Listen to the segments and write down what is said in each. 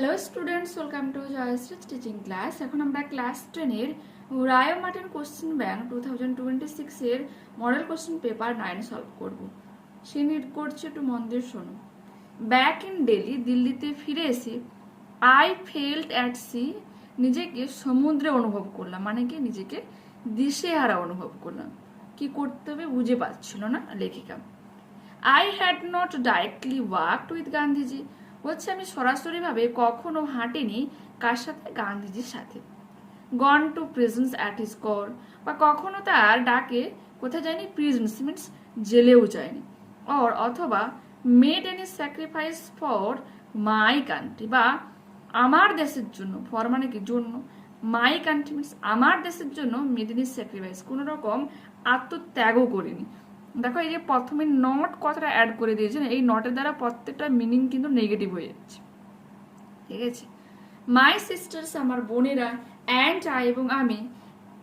Hello students, welcome to Jayashree teaching class. এখন আমরা class 10 এর রায় মার্টিন কোশ্চেন ব্যাংক 2026 এর মডেল কোশ্চেন পেপার 9 সলভ করব। সে নিড করছে, একটু মন দিয়ে শোনো। ব্যাক ইন দিল্লি, দিল্লিতে ফিরে এসে আই ফেল্ট অ্যাট সি, নিজেকে সমুদ্রে অনুভব করলাম, মানে কি নিজেকে দিশেহারা অনুভব করলাম। কি করতে হবে বুঝে পাচ্ছিল না লেখিকা। I had not directly worked with Gandhiji, বলছে আমি সরাসরিভাবে কখনো হাঁটিনি কার সাথে, গান্ধীজির সাথে। Gone to prisons at his call, বা কখনো তার ডাকে কোথায় যায়নি, প্রিজন্স মিনস জেলেও যায়নি। অথবা made any sacrifice for my country, বা আমার দেশের জন্য, ফর মানে কি জন্য, মাই কান্ট্রি মিনস আমার দেশের জন্য মেড এনি স্যাক্রিফাইস, কোনো রকম আত্মত্যাগও করিনি। দেখো এই যে প্রথমে নট কথাটা অ্যাড করে দিয়েছেন, এই নটের দ্বারা প্রত্যেকটা মিনিং কিন্তু নেগেটিভ হয়ে যাচ্ছে, ঠিক আছে। মাই সিস্টার্স, আমার বোনেরা, অ্যান্ড আই এবং আমি,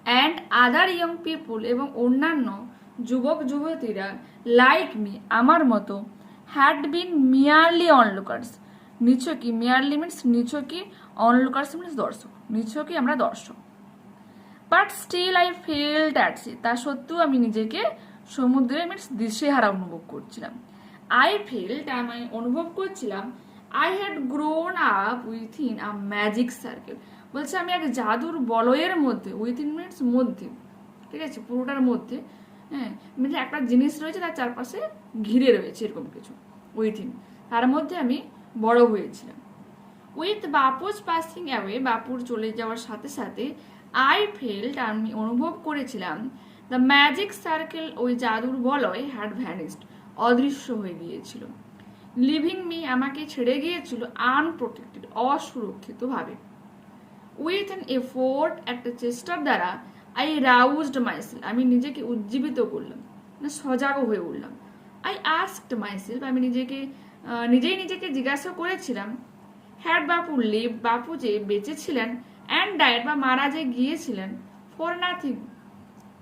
অ্যান্ড আদার ইয়ং পিপুল এবং অন্যান্য যুবক যুবতীরা, লাইক মি আমার মতো, হ্যাড বিন মিয়ারলি অনলুকার্স, নিছকি, মিয়ারলি মিনস নিছকি, অনলুকার্স মিনস দর্শক, নিছকি আমরা দর্শক। But still I felt at sea, তা সত্ত্বেও আমি নিজেকে সমুদ্রে মিনস দিশেহারা অনুভব করছিলাম। আই ফেল্ট, আমি অনুভব করছিলাম, I had grown up within a magic circle, বলছে আমি এক জাদুর বলয়ের মধ্যে, উইথিন মিনস মধ্যে, ঠিক আছে, পুরোটার মধ্যে, হ্যাঁ, মানে একটা জিনিস রয়েছে তার চারপাশে ঘিরে রয়েছে এরকম কিছু, উইথিন, তার মধ্যে আমি বড় হয়েছিলাম। উইথ বাপুস পাসিং অ্যাওয়ে, বাপুর চলে যাওয়ার সাথে সাথে, আই ফেল্ট, আমি অনুভব করেছিলাম, দ্য ম্যাজিক সার্কেল, ওই জাদুর বলয়, হ্যাড ভ্যানিস্ট, অদৃশ্য হয়ে গিয়েছিল। লিভিং মি, আমাকে ছেড়ে গিয়েছিল, আনপ্রোটেক্টেড, অসুরক্ষিত ভাবে। উইথ অ্যান এফোর্ট, একটা চেষ্টার দ্বারা, আই রাউজড মাইসেলফ, আমি নিজেকে উজ্জীবিত করলাম, মানে সজাগ হয়ে উঠলাম। আই আস্কড মাইসেলফ, আমি নিজেই নিজেকে জিজ্ঞাসা করেছিলাম, হ্যাড বাপু লিভ, বাপু যে বেঁচে ছিলেন, অ্যান্ড ডায়েড, বা মারা যে গিয়েছিলেন, ফর নাথিং,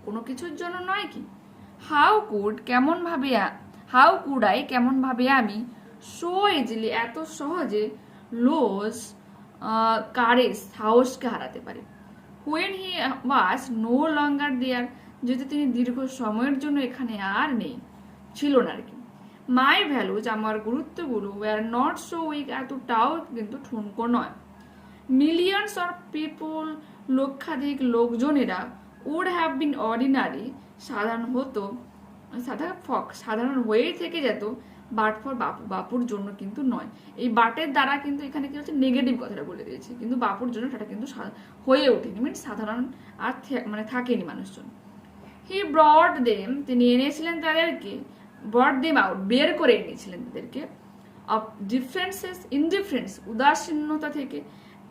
কোনো কিছুর জন্য নয় কি। হাউ কুড, কেমন ভাবে, হাউ কুড আই, কেমন ভাবে আমি, সো ইজিলি, এত সহজে, লোজ কারেজ, সাহসকে হারাতে পারে। When he was no longer দেয়ার, যেহেতু তিনি দীর্ঘ সময়ের জন্য এখানে আর নেই, ছিল না আর কি। মাই ভ্যালুজ, আমার গুরুত্বগুলো, ওয়ার নট সো উইক, এতটাও কিন্তু ঠুনকো নয়। মিলিয়নস অফ পিপুল, লক্ষাধিক লোকজনেরা, উড হ্যাভ বিন অর্ডিনারি, সাধারণ হয়ে থেকে যেত, বাট ফর বাপু, বাপুর জন্য কিন্তু নয়। এই বাটের দ্বারা কিন্তু এখানে কি হচ্ছে, নেগেটিভ কথাটা বলে দিয়েছে, কিন্তু বাপুর জন্য সেটা কিন্তু হয়ে ওঠেনি, মিনস সাধারণ আর মানে থাকেনি মানুষজন। হি ব্রড দেম, তিনি এনেছিলেন তাদেরকে, ব্রড দেম আউট, বের করে এনেছিলেন তাদেরকে, অফ ডিফারেন্সেস, ইনডিফারেন্স, উদাসীনতা থেকে,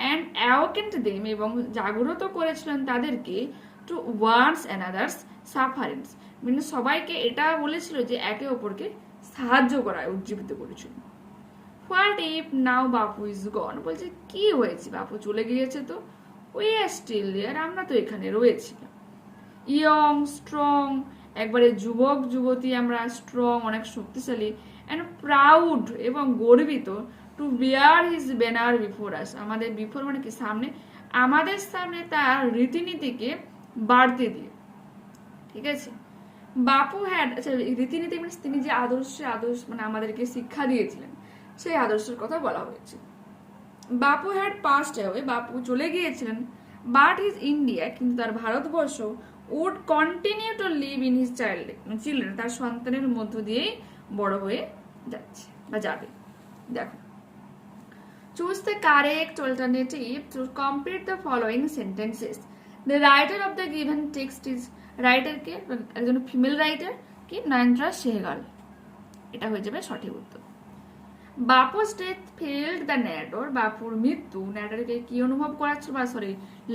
অ্যান্ড অ্যাওকেন্ট দেম, এবং জাগ্রত করেছিলেন তাদেরকে, টু ওয়ান্স অ্যানাদার্স সাফারেন্স, মানে সবাইকে এটা বলেছিল যে একে অপরকে সাহায্য করায় উজ্জীবিত করেছিল। What if now Bapu is গন, বলছে কি হয়েছে, বাপু চলে গিয়েছে তো, উই আর স্টিল দেয়ার, আমরা তো এখানে রয়েছি। ইয়ং স্ট্রং, একবারে যুবক যুবতী আমরা, স্ট্রং অনেক শক্তিশালী, অ্যান্ড প্রাউড এবং গর্বিত, to bear his banner before us, আমাদের বিফোর মানে কি সামনে, আমাদের সামনে তার রীতিনীতিকে বাড়তে দিয়ে, ঠিক আছে। বাপু হ্যাড, আচ্ছা রীতিনীতি মানে তিনি যে আদর্শ মানে আমাদেরকে শিক্ষা দিয়েছিলেন, সেই আদর্শের কথা বলা হয়েছে। বাপু হ্যাড পাস্ট অ্যাওয়ে, বাপু চলে গিয়েছিলেন, বাট হিজ ইন্ডিয়া, কিন্তু তার ভারতবর্ষ, would continue to live in his children, তার সন্তানের মধ্য দিয়েই বড় হয়ে যাচ্ছে বা যাবে। দেখো, choose the correct alternative to complete the following sentences. The writer of the given text is, রাইটারকে, একজন ফিমেল রাইটার কি, নয়নতারা সেহগাল, এটা হয়ে যাবে সঠিক উত্তর। Bapu's death felled the narrator, বাপুর মৃত্যু ন্যারেটরকে কি অনুভব করাচ্ছিল, বা সরি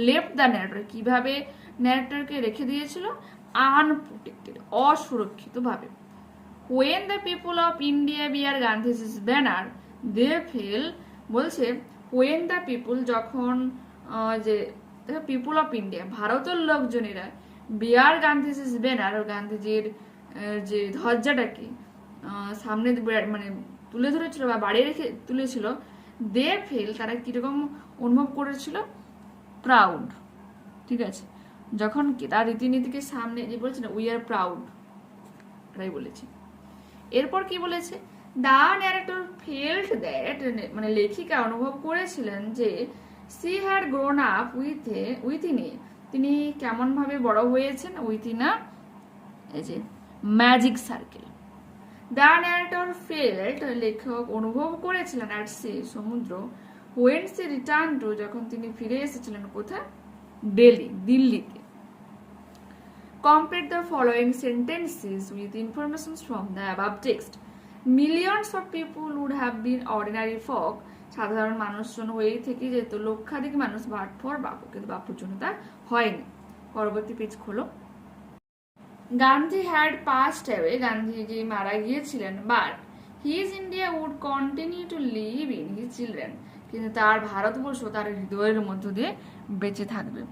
লেফট দ্য ন্যারেটর, কিভাবে ন্যারেটরকে রেখে দিয়েছিল, আনপ্রোটেক্টেড, অসুরক্ষিত ভাবে। When the people of India bear Gandhi's banner, they fell, বলছে হোয়েন দ্য পিপল, যখন যে পিপল অফ ইন্ডিয়া, ভারতের লোকজনেরা, বিয়ার গান্ধীজ ব্যানার, গান্ধীজির যে ধ্বজাটাকে সামনে মানে তুলে ধরেছিল বা বাড়িয়ে রেখে তুলেছিল, দে ফিল, তারা কিরকম অনুভব করেছিল, প্রাউড। ঠিক আছে, যখন তার রীতিনীতিকে সামনে যে বলছে না উই আর প্রাউড, এটাই বলেছে। এরপর কি বলেছে, দ্য ন্যারেটর ফেল্ট দ্যাট, মানে লেখিকা অনুভব করেছিলেন যে she had grown up within a, তিনি কেমন ভাবে বড় হয়েছেন উইথিন আ, এই যে magic circle. The narrator felt, লেখক অনুভব করেছিলেন, অ্যাট সি, সমুদ্র, হোয়েন সি রিটার্ন টু, যখন তিনি ফিরে এসেছিলেন কোথায়, দিল্লিতে। Complete the following sentences with information from the above text. Millions of people would have been ordinary folk, সাধারণ মানুষজন হয়েই থেকে যেত লক্ষাধিক মানুষ, বাট ফর বাপু, কিন্তু বাপুর জন্য তা হয়নি। পরবর্তী পেজ খোলো। Gandhi had passed away, Gandhiji মারা গিয়েছিলেন, but his India would continue to live in his children, কিন্তু তার ভারতবর্ষ তার হৃদয়ের মধ্য দিয়ে বেঁচে থাকবে।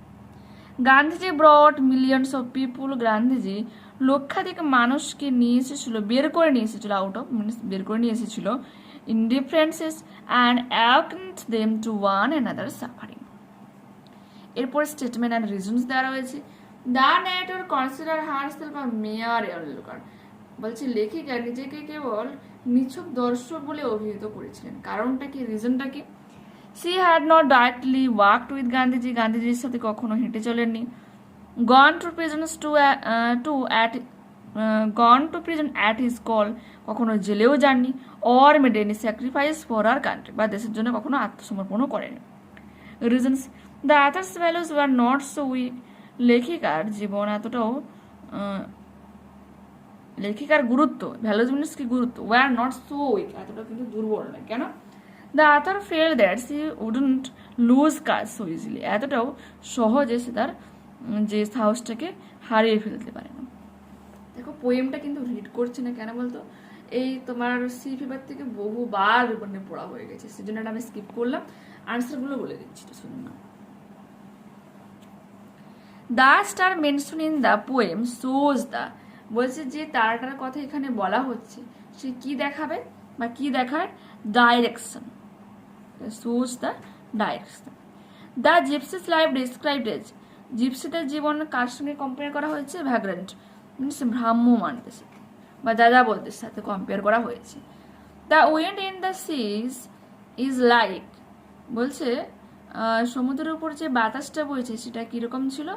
Gandhiji brought millions of people, Gandhiji লক্ষাধিক মানুষকে নিয়ে এসেছিল, বের করে নিয়ে এসেছিল, আউট অফ মিনস বের করে নিয়ে এসেছিল, in differences and awakened them to one another suffering. এরপর স্টেটমেন্ট অ্যান্ড রিজনস দেওয়া রয়েছে। The narrator consider herself a mere onlooker, বলছে লেখিকা নিজেকে কেবল নিছক দর্শক বলে অভিহিত করেছিলেন। কারণটা কি, রিজনটা কি, she had not directly worked with Gandhiji, গান্ধীজির সাথে কখনো হেঁটে চলেননি। Gone to prison at his call, কখনো জেলেও যাননি। Or made any sacrifice for our country, বা দেশের জন্য কখনো আত্মসমর্পণও করেনি। Reasons, the others values were not so weak, লেখিকার জীবন এতটাও, লেখিকার গুরুত্ব, ভ্যালুস মিনস কি গুরুত্ব, ওয়ার নট সো উইক, এতটা কিন্তু দুর্বল নয়। কেন, the author felt that she wouldn't lose কাজ সো ইজিলি, এতটাও সহজে সে তার যে সাহসটাকে হারিয়ে ফেলতে পারে না। দেখো পোয়েমটা কিন্তু রিড করছে না, কেন বলতো, এই তোমার সি ফেভার থেকে বহুবার মানে পড়া হয়ে গেছে, সেজন্য আমি স্কিপ করলাম, আনসারগুলো বলে দিচ্ছি, শুনুন না। The star mention in the poem shows the, বলছে যে তারাটার কথা এখানে বলা হচ্ছে সে কি দেখাবে বা কি দেখায়, direction, shows the direction. The gypsies life described as, জিপসিদের জীবন কার সঙ্গে কম্পেয়ার করা হয়েছে, ভ্যাগ্রেন্ট মিনস ভ্রাম্যমানদের সাথে বা যাযাবরদের সাথে কম্পেয়ার করা হয়েছে। The wind in the seas is like, বলছে সমুদ্রের উপর যে বাতাসটা বইছে সেটা কিরকম ছিল,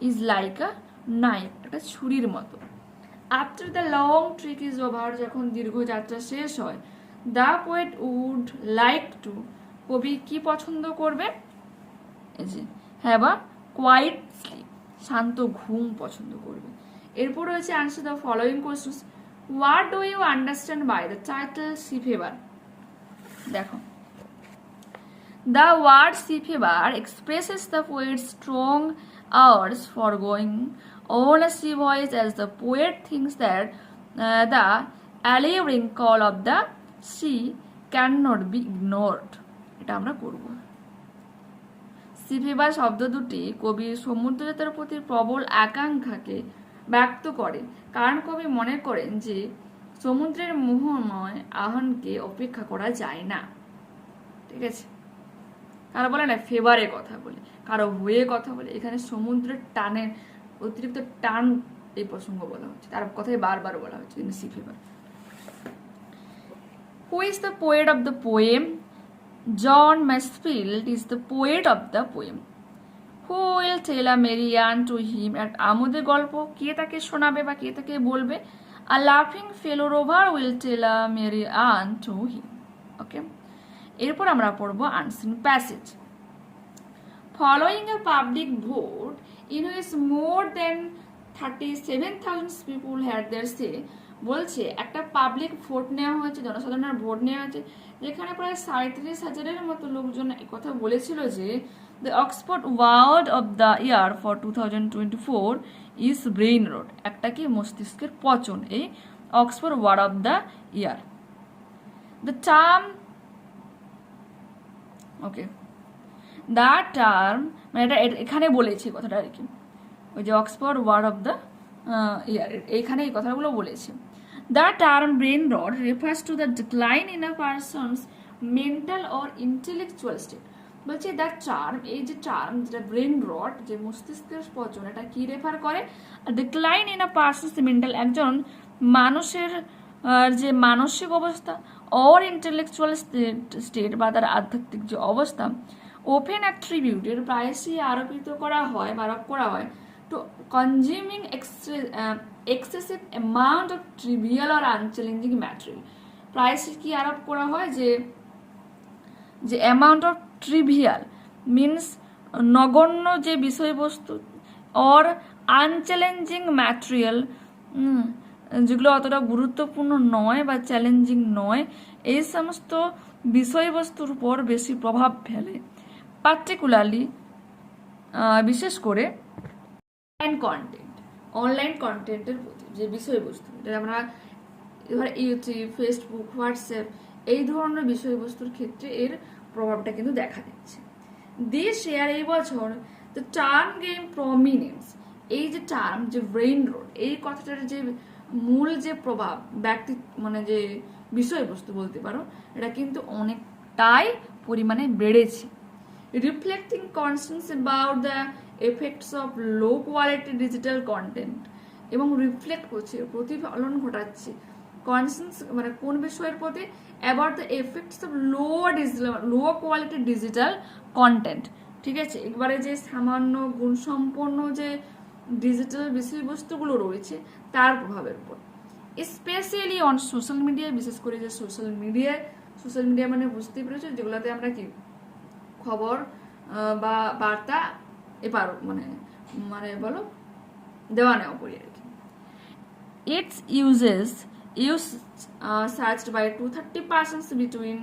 ইজ লাইক আ নাইফ, একটা ছুরির মতো। After the long trek is over, যখন দীর্ঘ যাত্রা শেষ হয়, the poet would like to, কবি কি পছন্দ করবে, হ্যাভ আ কোয়াইট স্লিপ, শান্ত ঘুম পছন্দ করবে। এরপর রয়েছে answer the following questions. What do you understand by the title Sea Fever, দেখো, the word sea fever expresses the poet's strong urge for going on a sea voyage, as the poet thinks that the alluring call of the sea cannot be ignored. এটা আমরা করব। C favour শব্দ দুটি কবির সমুদ্রযাত্রার প্রতি প্রবল আকাঙ্ক্ষাকে ব্যক্ত করে, কারণ কবি মনে করেন যে সমুদ্রের মোহময় আহ্বানকে অপেক্ষা করা যায় না। ঠিক আছে, কারো বলে না ফেভারে কথা বলে, কারো হয়ে কথা বলে, এখানে সমুদ্রের টানের অতিরিক্ত টান এই প্রসঙ্গ বলা হচ্ছে, তার কথাই বারবার বলা হচ্ছে, কিন্তু she favour. Who is the poet of the poem, John Masefield is the poet of the poem. Who will tell a merry yarn to him, এক আমোদের গল্প কে তাকে শোনাবে বা কে তাকে বলবে, আ লাফিং fellow rover will tell a merry yarn to him. Okay, এরপর আমরা পড়বো unseen passage. Following a public vote in which more than 37,000 people had their say, বলছে একটা পাবলিক ভোট নেওয়া হয়েছে, জনসাধারণের ভোট নেওয়া হয়েছে, যেখানে প্রায় 37,000-এর মতো লোকজন কথা বলেছিল যে the Oxford word of the year for 2024 is brain rot, একটা কি মস্তিষ্কের পচন, এই Oxford word of the year. The term, okay, the term মানে এটা এখানে বলেছে কথাটা আর কি, ওই যে Oxford word of the year, এইখানে এই কথাগুলো বলেছে। The term brain rot refers to the decline in a person's mental or intellectual state. বলছে দ্য টার্ম, এই যে টার্ম যেটা ব্রেন রট, যে মস্তিষ্কের পচন, এটা কি রেফার করে? Decline in a person's mental, একজন মানুষের যে মানসিক অবস্থা, অর ইন্টেলেকচুয়াল স্টেট বা তার আধ্যাত্মিক যে অবস্থা, ওপেন অ্যাট্রিবিউটের প্রায়শই আরোপিত করা হয় বা আরোপ করা হয় to consuming excessive amount of trivial আর আনচ্যালেঞ্জিং ম্যাটেরিয়াল। প্রায়শই কি আরোপ করা হয় যে অ্যামাউন্ট অফ ট্রিভিয়াল মিনস নগণ্য যে বিষয়বস্তু, অর আনচ্যালেঞ্জিং ম্যাটেরিয়াল, যেগুলো অতটা গুরুত্বপূর্ণ নয় বা চ্যালেঞ্জিং নয়, এই সমস্ত বিষয়বস্তুর উপর বেশি প্রভাব ফেলে। পার্টিকুলারলি বিশেষ করে অনলাইন কন্টেন্টের প্রতি যে বিষয়বস্তু, এটা আমরা এবার ইউটিউব, ফেসবুক, হোয়াটসঅ্যাপ এই ধরনের বিষয়বস্তুর ক্ষেত্রে এর প্রভাবটা কিন্তু দেখা দিচ্ছে। দিস ইয়ার, এই বছর দ্য টার্ম গেইন প্রমিনেন্স, এই যে টার্ম, যে ব্রেইন রট, এই কথাটার যে মূল যে প্রভাব, ব্যক্তি মানে যে বিষয়বস্তু বলতে পারো, এটা কিন্তু অনেকটাই পরিমাণে বেড়েছে। Reflecting concerns about the effects of low quality digital content, এবং রিফ্লেক্ট করছে, প্রতিফলন ঘটাচ্ছে কনসার্নস মানে কোন বিষয়ের প্রতি? About the effects of low quality digital content. ঠিক আছে, একবারে যে সামান্য গুণসম্পন্ন যে ডিজিটাল বিষয়বস্তুগুলো রয়েছে তার প্রভাবের উপর, স্পেশালি অন সোশ্যাল মিডিয়া, বিশেষ করে যে সোশ্যাল মিডিয়া মানে বুঝতেই পেরেছো, যেগুলোতে আমরা কি খবর বা বার্তা এবার মানে মানে বলো দেওয়া নেওয়া করি আর কি। It's use searched by 230% between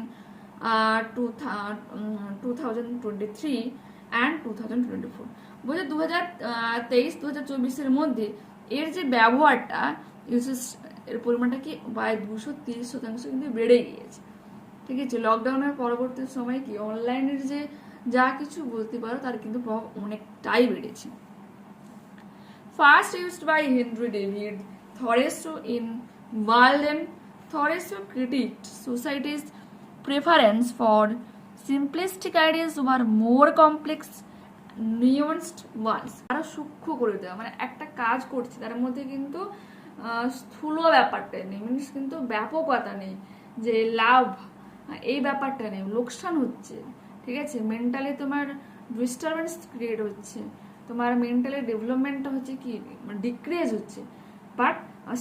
2023 and 2024। বলছে 2023-2024 মধ্যে এর যে ব্যবহারটা, ইউসেজ এর পরিমাণটা কি প্রায় 230% কিন্তু বেড়ে গিয়েছে। ঠিক আছে, লকডাউনের পরবর্তী সময় কি অনলাইনের যে যা কিছু বলতে পারো তার কিন্তু প্রভাব অনেকটাই বেড়েছে। First used by Henry David Thoreau in Walden, Thoreau critiqued society's preference for simplistic ideas over more complex, nuanced ones। আরো সূক্ষ্ম করে দেওয়া, মানে একটা কাজ করছে তার মধ্যে কিন্তু স্থূল ব্যাপারটা নেই, মিনস কিন্তু ব্যাপকতা নেই, যে লাভ এই ব্যাপারটা নেই, লোকসান হচ্ছে। ঠিক আছে, মেন্টালি তোমার ডিস্টারবেন্স ক্রিয়েট হচ্ছে, তোমার মেন্টালি ডেভেলপমেন্টটা হচ্ছে কি ডিক্রিজ হচ্ছে, বাট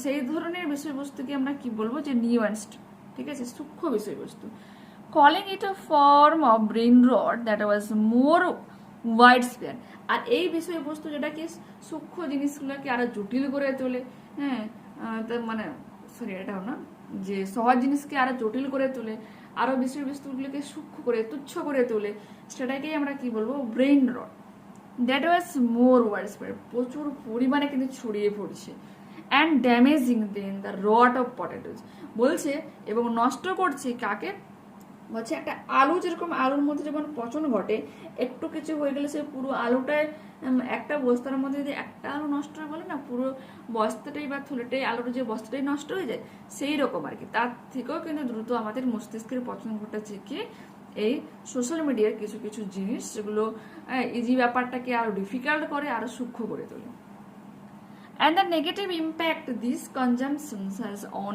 সেই ধরনের বিষয়বস্তুকে আমরা কি বলবো? যে নিউয়ান্সড। ঠিক আছে, সূক্ষ্ম বিষয়বস্তু। Calling it a form of brain rot that was more wide span. আর এই বিষয়বস্তু যেটাকে সূক্ষ্ম জিনিসগুলোকে আরো জটিল করে তোলে, হ্যাঁ, মানে সরি এটাও না, যে সহজ জিনিসকে আরো জটিল করে তোলে, আরো বিষয়বস্তুগুলোকে সূক্ষ্ম করে তুচ্ছ করে তোলে, সেটাকেই আমরা কি বলবো? Brain rot. That was more wide spread, প্রচুর পরিমাণে কিন্তু ছড়িয়ে পড়ছে। And damaging than the rot of potatoes, বলছে, এবং নষ্ট করছে কাকে? বলছে একটা আলু, যেরকম আলুর মধ্যে যখন পচন ঘটে, একটু কিছু হয়ে গেলে সে পুরো আলুটায়, একটা বস্তার মধ্যে যদি একটা আলু নষ্ট হয় বলে না, পুরো বস্তাটাই বা থলেটাই, আলুর যে বস্তাটাই নষ্ট হয়ে যায়, সেই রকম আর কি। তার থেকেও কিন্তু দ্রুত আমাদের মস্তিষ্কের পচন ঘটেছে কি এই সোশ্যাল মিডিয়ার কিছু কিছু জিনিস, যেগুলো ইজি ব্যাপারটাকে আরো ডিফিকাল্ট করে, আরো সূক্ষ্ম করে তোলে। And the negative impact this consumption has on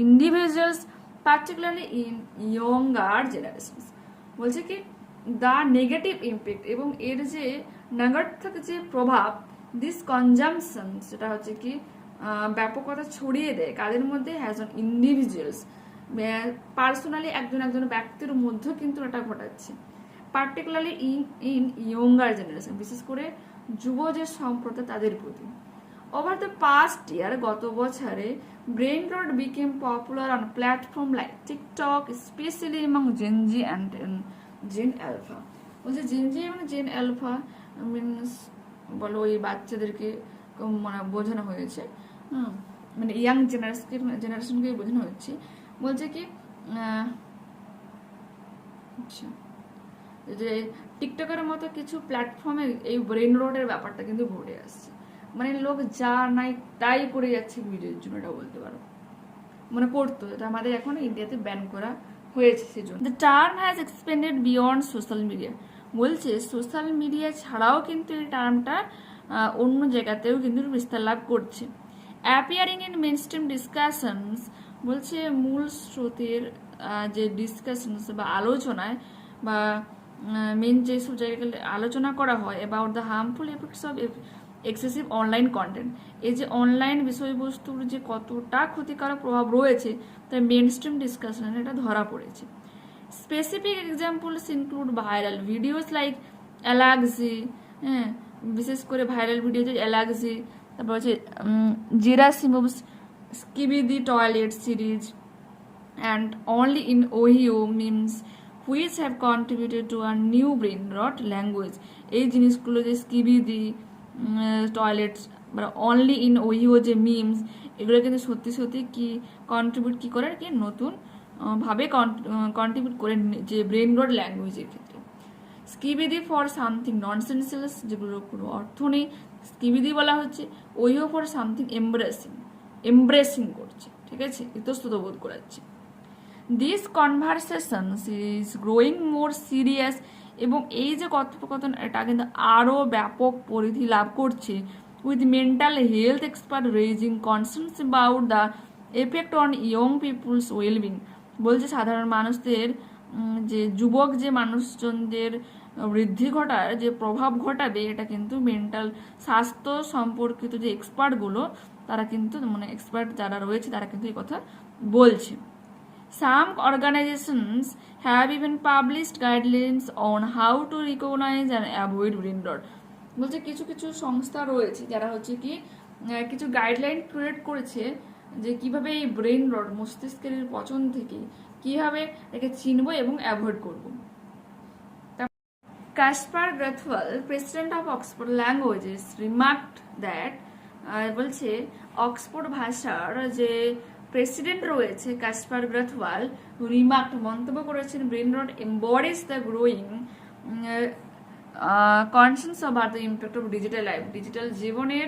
individuals, particularly in younger generations। বলছে কি দ্য নেগেটিভ ইম্প্যাক্ট, এবং এর যে নেগেটিভ যে প্রভাব, দিস কনজামশন, সেটা হচ্ছে কি ব্যাপকতা ছড়িয়ে দেয় কাদের মধ্যে? হ্যাজ অন ইন্ডিভিজুয়ালস, পার্সোনালি একজন ব্যক্তির মধ্যে কিন্তু এটা ঘটাচ্ছে, পার্টিকুলারলি ইন ইয়ঙ্গার জেনারেশন, বিশেষ করে যুব যে সম্প্রদায় তাদের প্রতি। Over the past year, গত বছরে brain rot became popular on platform like TikTok, especially among Gen Z and Gen Alpha। বলছে Gen Z এবং Gen Alpha মিনস বলো এই বাচ্চাদেরকে মানে বোঝানো হয়েছে, মানে ইয়াং জেনারেশনকে বোঝানো হচ্ছে। বলছে কি আচ্ছা, যে টিকটকের মতো কিছু প্ল্যাটফর্মে এই ব্রেন রটের ব্যাপারটা কিন্তু ঘটে আসছে, মানে লোক যা নাই তাই করে যাচ্ছে ভিডিওর জন্য, এটা বলতে পারো, মানে করতো। এটা আমাদের এখন ইন্ডিয়াতে ব্যান করা হয়েছে সেজন্য। The term has expended beyond social media, বলছে সোশ্যাল মিডিয়া ছাড়াও কিন্তু এই টার্মটা অন্য জায়গাতেও কিন্তু বিস্তার লাভ করছে। Appearing in main stream discussions, বলছে মূল স্রোতের যে ডিসকাশনস বা আলোচনায় বা মেন যেসব জায়গায় আলোচনা করা হয় about the harmful effects of excessive online content, এই যে অনলাইন বিষয়বস্তুর যে কতটা ক্ষতিকারক প্রভাব রয়েছে তাই মেন স্ট্রিম ডিসকাশনে এটা ধরা পড়েছে। Specific examples include viral videos like অ্যালাক্সি, হ্যাঁ বিশেষ করে ভাইরাল ভিডিও যে অ্যালাক্সি, তারপর হচ্ছে Gerasimov's skibidi toilet series and only in Ohio memes which have contributed to a new brain rot language, এই জিনিসগুলো যে স্কিবিদি টয়লেট বা অনলি ইন ওহিও যে মিমস, এগুলো কিন্তু সত্যি সত্যি কি কন্ট্রিবিউট কি করে কি নতুন ভাবে কন্ট্রিবিউট করে যে ব্রেন রট ল্যাঙ্গুয়েজের ক্ষেত্রে। স্কিবিদি ফর সামথিং ননসেন্সিয়াস, যেগুলোর কোনো অর্থ নেই স্কিবিদি বলা হচ্ছে। ওহিও ফর সামথিং এমব্রেসিং করছে, ঠিক আছে, ইতস্তত বোধ করাচ্ছে। This conversations is growing more serious, এবং এই যে কথোপকথন এটা কিন্তু আরও ব্যাপক পরিধি লাভ করছে with mental health expert raising concerns about the effect on young people's wellbeing, বলছে সাধারণ মানুষদের যে যুবক যে মানুষজনদের বৃদ্ধি ঘটার যে প্রভাব ঘটাবে এটা কিন্তু মেন্টাল স্বাস্থ্য সম্পর্কিত যে এক্সপার্টগুলো তারা কিন্তু মানে এক্সপার্ট যারা রয়েছে তারা কিন্তু এই কথা বলছে। Some organizations have even published guidelines on how to recognize and avoid brain rot, বলছে কিছু কিছু সংস্থা রয়েছে যারা হচ্ছে কি কিছু গাইডলাইন ক্রিয়েট করেছে যে কিভাবে এই ব্রেন রট মস্তিষ্কের পচন থেকে কিভাবে একে চিনব এবং অ্যাভয়েড করব। Casper Grathwohl, president of Oxford languages, remarked that, বলছে অক্সফোর্ড ভাষার যে প্রেসিডেন্ট রয়েছে কাসপার গ্রাথওয়াল রিমার্কড মন্তব্য করেছেন brain rot embodies the growing concerns about the impact of digital life, digital জীবনের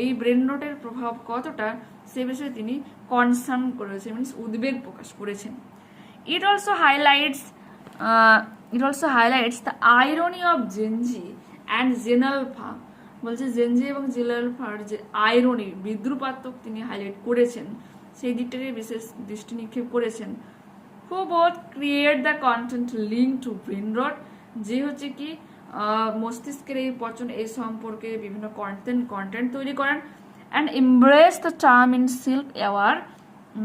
এই ব্রেন রটের প্রভাব কতটা সে বিষয়ে তিনি কনসার্ন করেছেন, মিনস উদ্বেগ প্রকাশ করেছেন। It also highlights the irony of Gen Z and Gen Alpha, বলছে জেনজি এবং জেনালফার যে আইরনি বিদ্রুপাত্মক তিনি হাইলাইট করেছেন সেই দিকটাকে বিশেষ দৃষ্টি নিক্ষেপ করেছেন। Who both create the content link to brain rot, যে হচ্ছে কি মস্তিষ্কের এই পচন এই সম্পর্কে বিভিন্ন কন্টেন্ট তৈরি করেন, and embrace the term in self aware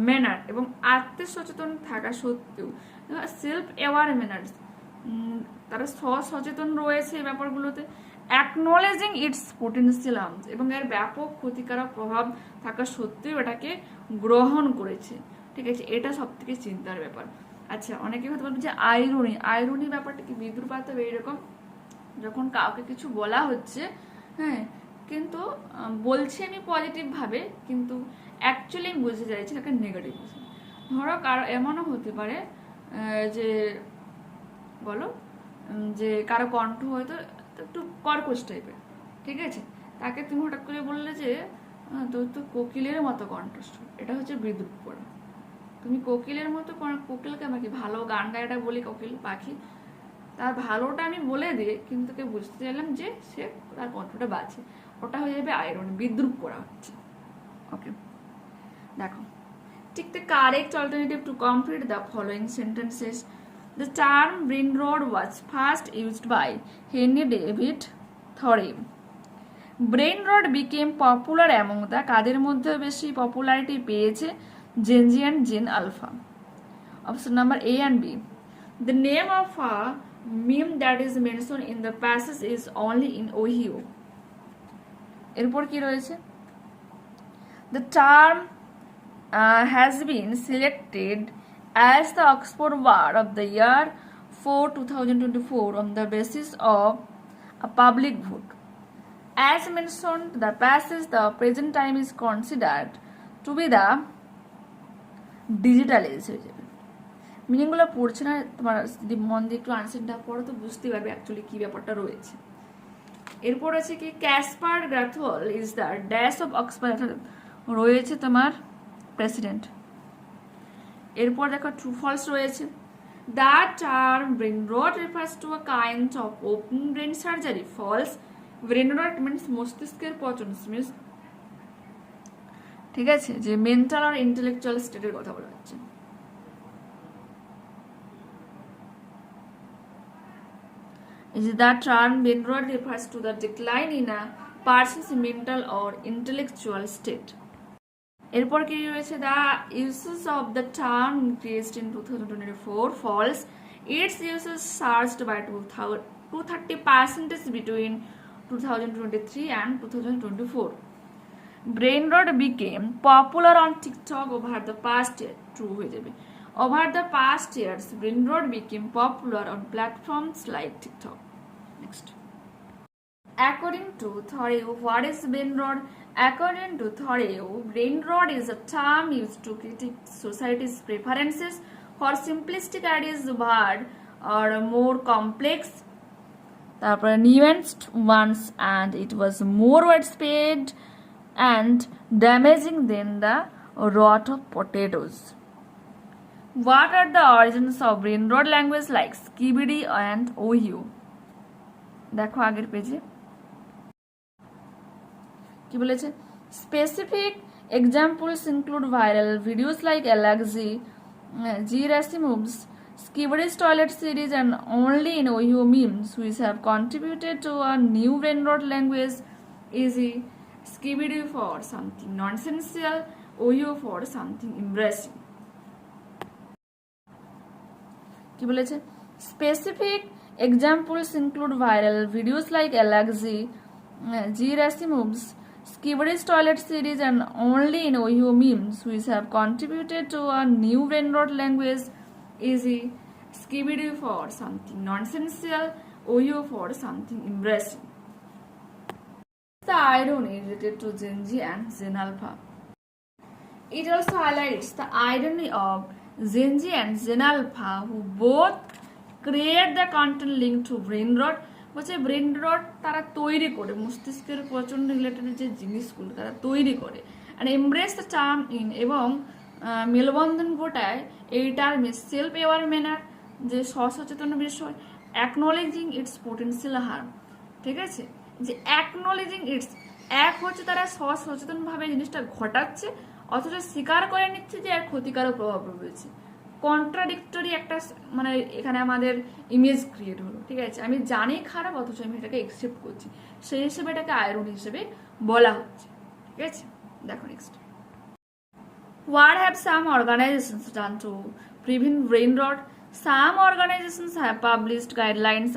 manner, এবং আত্মসচেতন থাকা সত্ত্বেও সেলফ অ্যাওয়ার ম্যানার তারা সচেতন রয়েছে এই ব্যাপারগুলোতে। অ্যাকনোলেজিং ইটস পোটেন্সিয়াল হার্মস, এবং এর ব্যাপক ক্ষতিকারক প্রভাব থাকা সত্ত্বেও এটাকে গ্রহণ করেছে, ঠিক আছে, এটা সব থেকে চিন্তার ব্যাপার। আচ্ছা, অনেকে হয়তো বলবে যে আইরনি ব্যাপারটা কি বিদ্রুপাত্মক, এইরকম যখন কাউকে কিছু বলা হচ্ছে, হ্যাঁ কিন্তু বলছি আমি পজিটিভ ভাবে কিন্তু অ্যাকচুয়ালি আমি বুঝতে চাইছি তাকে নেগেটিভ। ধরো কারো এমনও হতে পারে যে বলো যে কারো কণ্ঠ হয়তো একটু কর্কশ টাইপের, ঠিক আছে, তাকে তুমি হঠাৎ করে বললে যে তোর তো কোকিলের মতো কণ্ঠস্বর, এটা হচ্ছে বিদ্রুপ করা। তুমি কোকিলের মতো, কোকিলকে আমাকে ভালো গান গায়টা বলি কোকিল পাখি, তার ভালোটা আমি বলে দিয়ে কিন্তু তোকে বুঝতে চাইলাম যে সে তার কণ্ঠটা বাজে, ওটা হয়ে যাবে আইরনি, বিদ্রুপ করা হচ্ছে। ওকে, দেখো, ঠিক the correct alternative to complete the following sentences. The term brain rot was first used by Henry David Thoreau. Brain rot became popular among the কাদের মধ্যে বেশি পপুলারিটি পেয়েছে? Gen Z and Gen Alpha. Option number A and B. The name of a meme that is mentioned in the passage is only in Ohio. এরপর কি রয়েছে? The term has been selected as the Oxford Word of the Year for 2024 on the basis of a public vote. As mentioned, the passage the present time is considered to be the digital age হয়ে যাবে। মিনিংগুলো পড়ছে না, তোমার যদি মন দিয়ে একটু আনসারটা পড়ো তো বুঝতে পারবে অ্যাকচুয়ালি কি ব্যাপারটা রয়েছে। এরপর আছে কি Casper Grathwohl is the dash of Oxford, রয়েছে তোমার প্রেসিডেন্ট। এরপর দেখো ট্রু ফলস রয়েছে। The term brain rot refers to a kind of open brain surgery. False. Brain rot means মস্তিষ্কের পচন, means ঠিক আছে, যে মেন্টাল আর ইন্টেলেকচুয়াল স্টেটের কথা বলা হচ্ছে। The term brain rot refers to the decline in a person's mental or intellectual state. এরপর কি রয়েছে, the uses of the term increased in 2024. False. Its uses surged by 230% between 2023 and 2024. Brain rot became popular on TikTok over the past year. True হয়ে যাবে। Over the past years, brain rot became popular on platforms like TikTok. Next. According to Thoreau, what is brain rot? According to Thoreau, brain rot is a term used to critique society's preferences for simplistic ideas but are more complex, nuanced ones, and it was more widespread and damaging than the rot of potatoes. What are the origins of brain rot language like skibidi and ohiu? দেখো আগের পেজে কি বলেছে, specific examples include viral videos like Alexi Gerasimov's Skibidi's Toilet series and only in Ohiu memes, which have contributed to a new brain rot language. Easy. Skibidi for something nonsensical, Ohiu for something embarrassing. কি বলেছে, specific examples include viral videos like Alexi Gerasimov's Skibidi's Toilet series and only in Ohiu memes, which have contributed to a new brain rot language. Easy. Skibidi for something nonsensical, Ohiu for something embarrassing. The irony related to Gen Z and Gen Alpha. It also highlights the irony of Gen Z and Gen Alpha, who both create the content linked to brain rot. বলছে brain রট তারা তৈরি করে, মস্তিষ্কের পচন related যে জিনিসগুলো তারা তৈরি করে, আর এমব্রেস দ্য টার্ম ইন, এবং মেলবন্ধন ঘটায় এই টার্মে সেলফ অ্যাওয়ার ম্যানার, যে সচেতন বিষয়, অ্যাকনোলেজিং ইটস পোটেন্সিয়াল হার্ম। ঠিক আছে, যে অ্যাকনোলেজিং ইটস, এক হচ্ছে তারা সচেতনভাবে জিনিসটা ঘটাচ্ছে অথচ স্বীকার করে নিচ্ছে যে এর ক্ষতিকারক প্রভাব রয়েছে। কন্ট্রাডিক্টরি একটা মানে এখানে আমাদের ইমেজ ক্রিয়েট হলো। ঠিক আছে, আমি জানি খারাপ অথচ আমি এটাকে একসেপ্ট করছি, সেই হিসেবে এটাকে আয়রনি হিসেবে বলা হচ্ছে। ঠিক আছে, দেখো next. What have some organizations done to prevent brain rot? Some organizations have published guidelines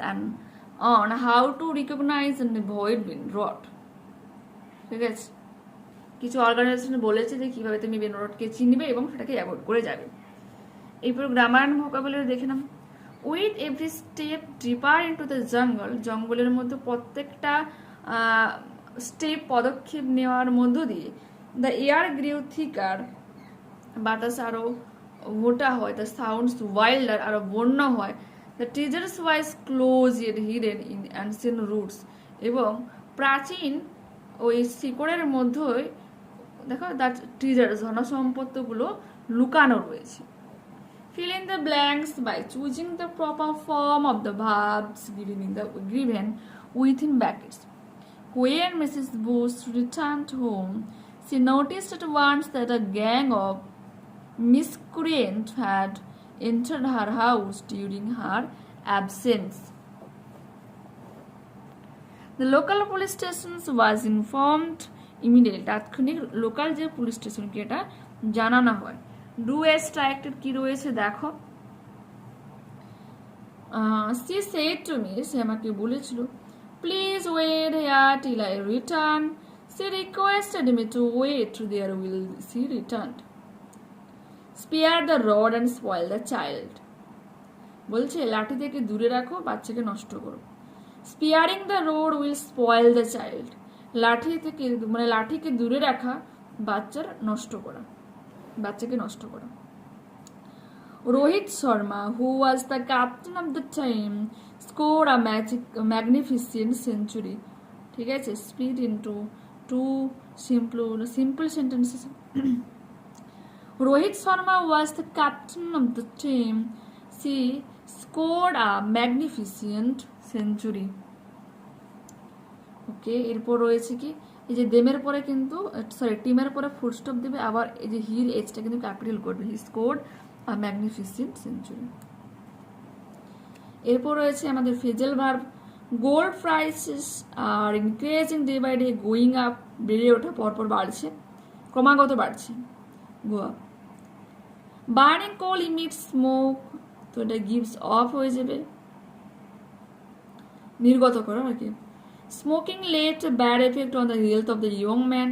on how to recognize and avoid brain rot. ঠিক আছে, কিছু অর্গানাইজেশন বলেছে যে কিভাবে তুমি ব্রেন রটকে চিনবে এবং সেটাকে অ্যাভয়েড করে যাবে। এরপর গ্রামার অ্যান্ড ভোকাবুলারি দেখে নাম। With every step deeper into the jungle, জঙ্গলের মধ্যে প্রত্যেকটা স্টেপ পদক্ষেপ নেওয়ার মধ্য দিয়ে দ্য এয়ার গ্রিউ থিকার, বাতাস আরও মোটা হয়, দ্য সাউন্ডস ওয়াইল্ডার আরও বন্য হয়, the treasures wise close it hidden in ancient roots, এবং প্রাচীন ওই শিকড়ের মধ্যে দেখো দ্য ট্রিজার্স ধনসম্পত্তিগুলো লুকানো রয়েছে। Fill in the blanks by choosing the proper form of the verbs given within brackets. When Mrs. Bush returned home, she noticed at once that a gang of miscreants had entered her house during her absence. The local police station was informed immediately. তাৎক্ষণিক local যে police স্টেশনকে এটা জানানো হয়। Do as instructed কি রয়েছে দেখো। She said to me, সে আমাকে বলেছিল, please wait here till I return. She requested me to wait there will she return. Spare the rod and spoil the child, বলছে লাঠি থেকে দূরে রাখো, বাচ্চাকে নষ্ট করো। Sparing the rod will spoil the child, লাঠি থেকে মানে লাঠিকে দূরে রাখা, বাচ্চাকে নষ্ট করা। Rohit Sharma, who was the captain of the time, score a magnificent century. ঠিক আছে, split into two simple sentences. Rohit Sharma was the captain of the team, she scored a magnificent century. Okay, এরপর রয়েছে কি, এই যে দেমের পরে কিন্তু সরি টিমের পরে ফুল স্টপ দেবে, আবার এই যে হির এজটা কিন্তু ক্যাপিটাল করবে, he scored a magnificent century. এরপর রয়েছে আমাদের phrasal verb, gold prices are increasing day by day, going up, বেড়ে ওঠা, পরপর বাড়ছে, ক্রমাগত বাড়ছে, go up. Burning coal emit smoke, তো এটা গিভস অফ হয়ে যাবে, নির্গত করা আর কি। Smoking let bad effect on the health of the young man,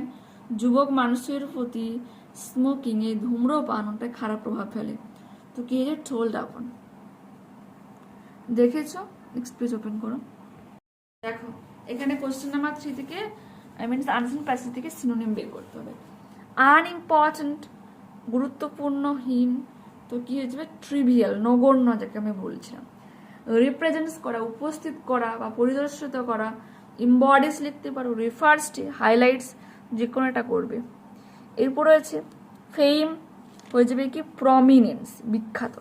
যুবক মানুষের প্রতি স্মোকিং এই ধূম্রপান একটা খারাপ প্রভাব ফেলে। তো কি হয়েছে, টোল্ড আপন। দেখেছ, নেক্সট পেজ ওপেন করো। দেখো এখানে কোশ্চেন নাম্বার 3 থেকে আনসার প্যাসেজ থেকে সিনোনিম বের করতে হবে। আনইম্পর্টেন্ট গুরুত্বপূর্ণহীন, তো কি হয়ে যাবে, ট্রিভিয়াল নগণ্য, যাকে আমি বলছিলাম। রিপ্রেজেন্টস করা উপস্থিত করা বা পরিদর্শিত করা, ইম্বডিস লিখতে পারো, রেফার্স টু, হাইলাইটস, যে কোনো একটা করবে। এরপর রয়েছে ফেম, হয়ে যাবে কি প্রমিনেন্স, বিখ্যাত।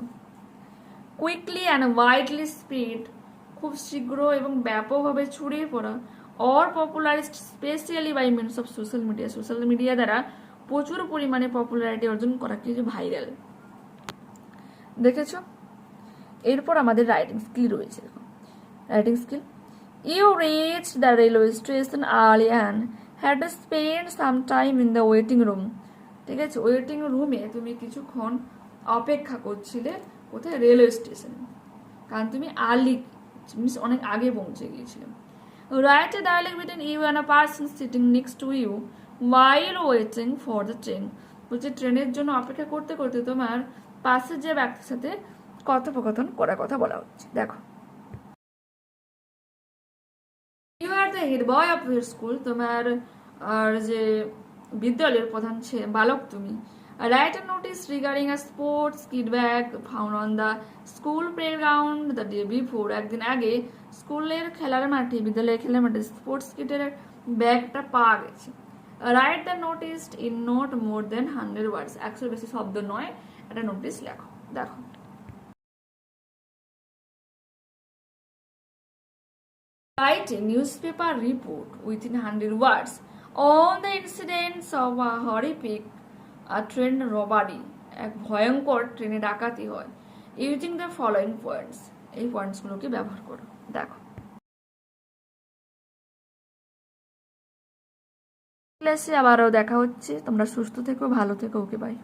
কুইকলি অ্যান্ড ওয়াইডলি স্প্রেড, খুব শীঘ্র এবং ব্যাপকভাবে ছড়িয়ে পড়া। Or popularist specially by means of social media, social media দ্বারা প্রচুর পরিমাণে পপুলারিটি অর্জন করা, কি যে ভাইরাল। দেখেছ, এরপর আমাদের রাইটিং স্কিল রয়েছে। Writing skill, you reach the railway station early and had to spend some time in the waiting room. ঠিক আছে, ওয়েটিং রুমে তুমি কিছুক্ষণ অপেক্ষা করছিলে, কোথায়, রেলওয়ে স্টেশনে, কারণ তুমি আর্লি মিনস অনেক আগে পৌঁছে গিয়েছিলে। Write a dialogue between you and a person sitting next to you while waiting for the train. বলছে ট্রেনের জন্য অপেক্ষা করতে করতে তোমার পাশে যে ব্যক্তির সাথে কথোপকথন করার কথা বলা হচ্ছে। দেখো, you are the head boy of your school, তোমার আর যে বিদ্যালয়ের প্রধান বালক তুমি। Write a notice regarding a sports kit bag found on the school playground the day before, একদিন আগে স্কুলের খেলার মাঠে, বিদ্যালয়ের খেলার মাঠে স্পোর্টস কিটের ব্যাগটা পাওয়া গেছে। Write the notice in not more than 100 words, 100 বেশি শব্দ নয়, একটা নোটিস লেখো। দেখো, write a newspaper report within 100 words on the incidents of a horrific train robbery, এক ভয়ঙ্কর ট্রেনে ডাকাতি হয়, ইউজিং দ্য ফলোয়িং পয়েন্টস, এই পয়েন্টসগুলোকে ব্যবহার করো। দেখো, ক্লাসে আবারও দেখা হচ্ছে, তোমরা সুস্থ থেকো, ভালো থেকো, ওকে বাই।